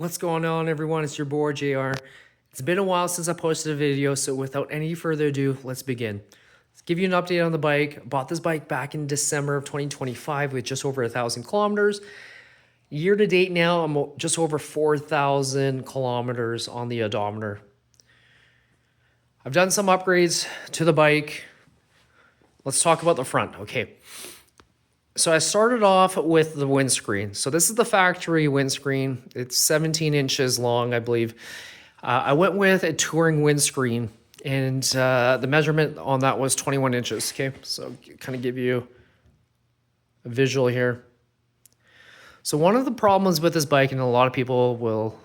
What's going on, everyone? It's your boy JR. It's been a while since I posted a video, so without any further ado, let's begin. Let's give you an update on the bike. I bought this bike back in December of 2025 with just over 1,000 kilometers. Year to date now, I'm just over 4,000 kilometers on the odometer. I've done some upgrades to the bike. Let's talk about the front, okay? So I started off with the windscreen. So this is the factory windscreen. It's 17 inches long, I believe. I went with a touring windscreen, and the measurement on that was 21 inches, okay? So kind of give you a visual here. So one of the problems with this bike, and a lot of people will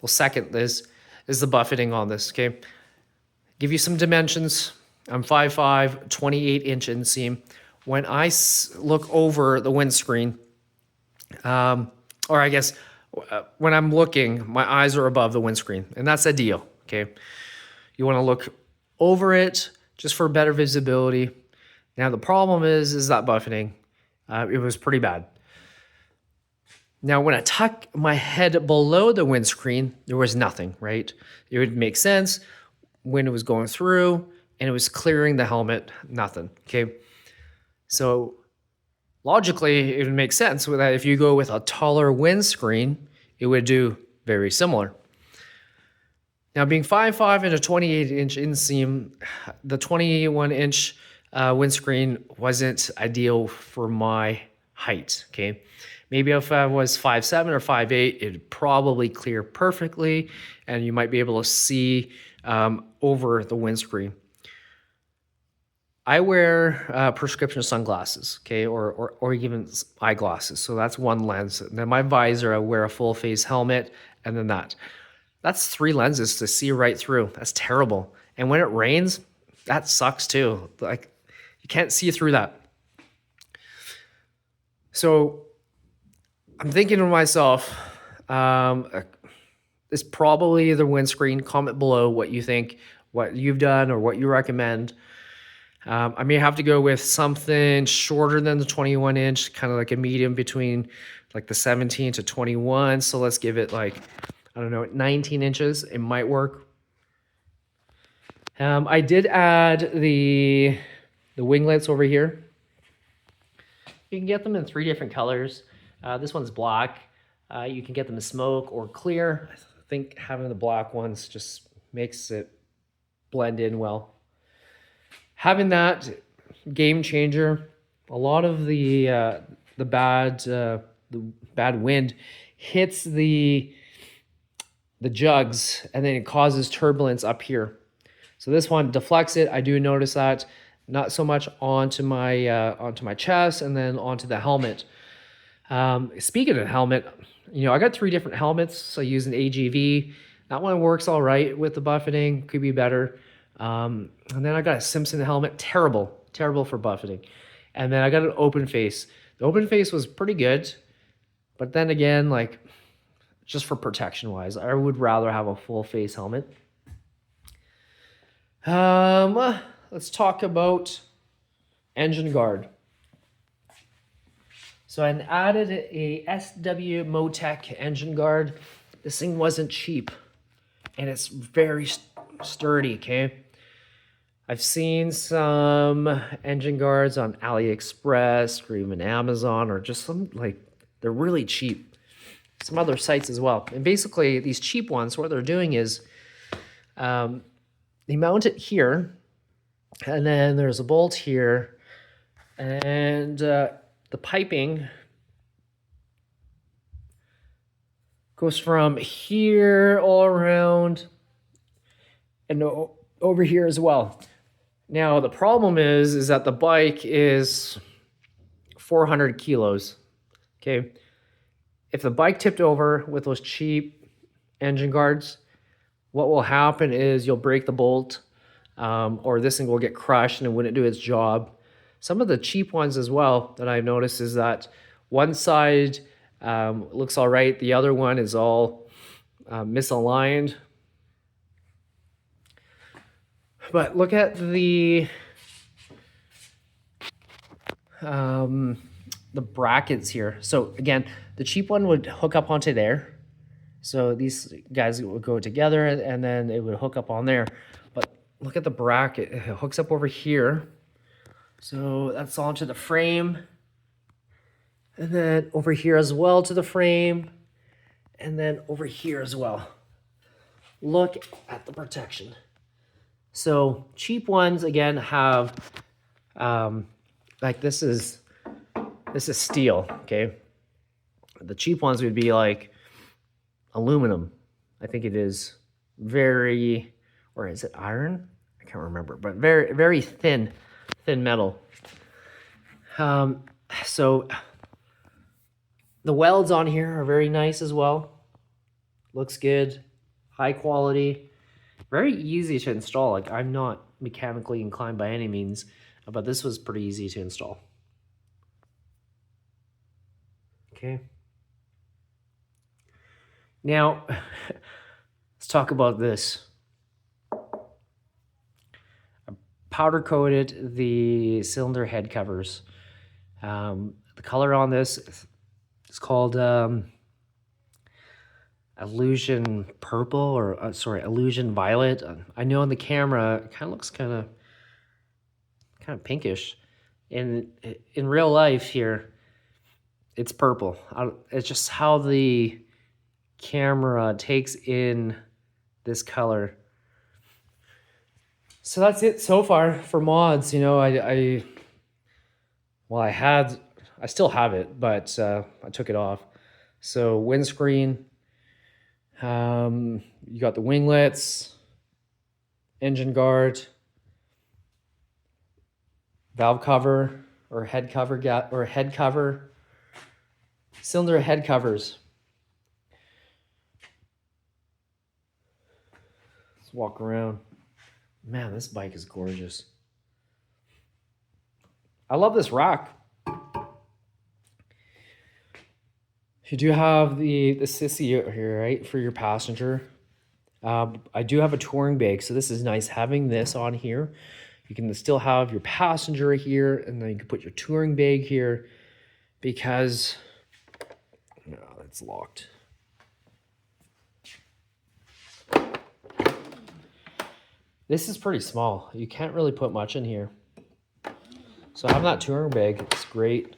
second this, is the buffeting on this, okay? Give you some dimensions. I'm 5'5", 28-inch inseam. When I look over the windscreen, or I guess when I'm looking, my eyes are above the windscreen, and that's ideal, okay? You want to look over it just for better visibility. Now, the problem is that buffeting. It was pretty bad. Now, when I tuck my head below the windscreen, there was nothing, right? It would make sense when it was going through and it was clearing the helmet, nothing, okay? So logically, it would make sense that if you go with a taller windscreen, it would do very similar. Now, being 5'5" and a 28-inch inseam, the 21-inch windscreen wasn't ideal for my height, okay? Maybe if I was 5'7" or 5'8", it'd probably clear perfectly, and you might be able to see over the windscreen. I wear prescription sunglasses, okay, or even eyeglasses. So that's one lens. And then my visor, I wear a full face helmet, and then that's 3 lenses to see right through. That's terrible. And when it rains, that sucks too. Like, you can't see through that. So I'm thinking to myself, it's probably the windscreen. Comment below what you think, what you've done, or what you recommend. I may have to go with something shorter than the 21 inch, kind of like a medium between like the 17 to 21. So let's give it like, I don't know, 19 inches. It might work. I did add the winglets over here. You can get them in 3 different colors. This one's black. You can get them in smoke or clear. I think having the black ones just makes it blend in well. Having that, game changer. A lot of the bad wind hits the jugs, and then it causes turbulence up here. So this one deflects it. I do notice that, not so much onto my chest and then onto the helmet. Speaking of helmet, I got 3 different helmets. So I use an AGV. That one works all right with the buffeting. Could be better. And then I got a Simpson helmet, terrible for buffeting. And then I got an open face. The open face was pretty good, but then again, like, just for protection wise, I would rather have a full face helmet. Let's talk about engine guard. So I added a SW Motec engine guard. This thing wasn't cheap, and it's very sturdy, okay? I've seen some engine guards on AliExpress or even Amazon, or just some, like, they're really cheap. Some other sites as well. And basically, these cheap ones, what they're doing is they mount it here, and then there's a bolt here, and the piping goes from here all around and over here as well. Now, the problem is that the bike is 400 kilos, okay? If the bike tipped over with those cheap engine guards, what will happen is you'll break the bolt, or this thing will get crushed and it wouldn't do its job. Some of the cheap ones as well that I've noticed is that one side looks all right, the other one is all misaligned. But look at the brackets here. So again, the cheap one would hook up onto there, So these guys would go together and then it would hook up on there. But look at the bracket, it hooks up over here. So that's onto the frame. And then over here as well to the frame. And then over here as well. Look at the protection. So cheap ones again have, like this is steel, okay? The cheap ones would be like aluminum. I think it is very, or is it iron? I can't remember, but very, very thin metal. So the welds on here are very nice as well. Looks good, high quality, very easy to install. Like I'm not mechanically inclined by any means, but this was pretty easy to install. Okay. Now, let's talk about this. I powder coated the cylinder head covers. The color on this is called Illusion Purple, or sorry, Illusion Violet. I know on the camera it kind of looks kind of pinkish. In real life here, it's purple. It's just how the camera takes in this color. So that's it so far for mods. You know, I still have it, but I took it off. So windscreen, you got the winglets, engine guard, valve cover or head cover, cylinder head covers. Let's walk around. Man, this bike is gorgeous. I love this rack. You do have the sissy here, right, for your passenger. I do have a touring bag, so this is nice having this on here. You can still have your passenger here, and then you can put your touring bag here because no, it's locked. This is pretty small. You can't really put much in here. So having that touring bag, it's great.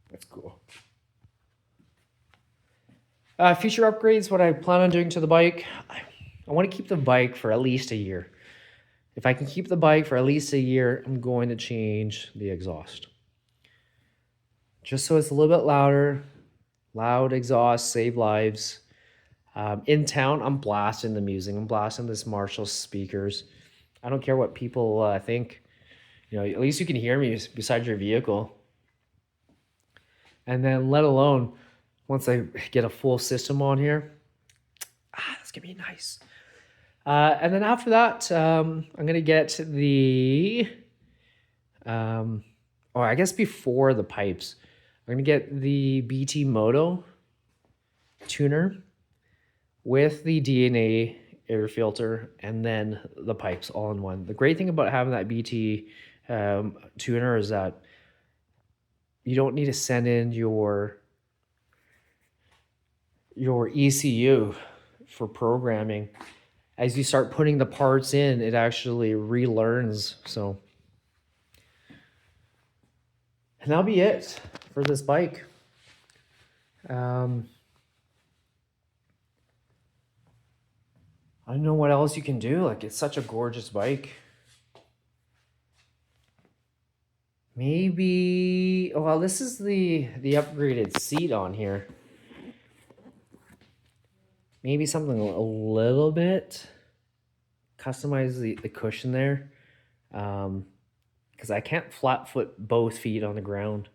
That's cool. Future upgrades, what I plan on doing to the bike, I want to keep the bike for at least a year. If I can keep the bike for at least a year, I'm going to change the exhaust. Just so it's a little bit louder. Loud exhaust, save lives. In town, I'm blasting the music. I'm blasting this Marshall speakers. I don't care what people think. You know, at least you can hear me beside your vehicle. And then let alone, once I get a full system on here, that's going to be nice. And then after that, I'm going to get the, or I guess before the pipes, I'm going to get the BT Moto tuner with the DNA air filter and then the pipes all in one. The great thing about having that BT tuner is that you don't need to send in your ECU for programming. As you start putting the parts in, it actually relearns. So, and that'll be it for this bike. I don't know what else you can do. Like, it's such a gorgeous bike. Maybe, well, this is the upgraded seat on here. Maybe something a little bit. Customize the cushion there. Because I can't flat foot both feet on the ground.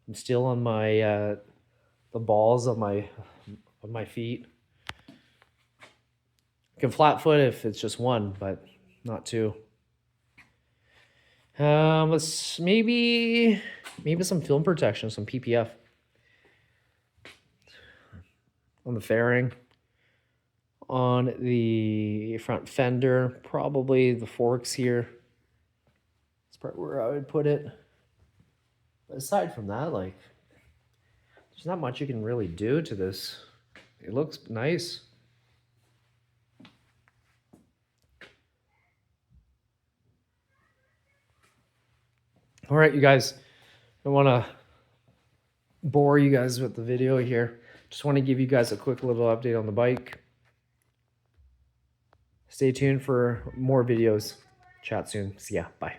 I'm still on my, the balls of my feet. You can flat foot if it's just one, but not two. Let's maybe some film protection, some PPF on the fairing, on the front fender, probably the forks here. That's probably where I would put it. But aside from that, like, There's not much you can really do to this. It looks nice. All right, you guys, I want to bore you guys with the video here. Just want to give you guys a quick little update on the bike. Stay tuned for more videos. Chat soon. See ya. Bye.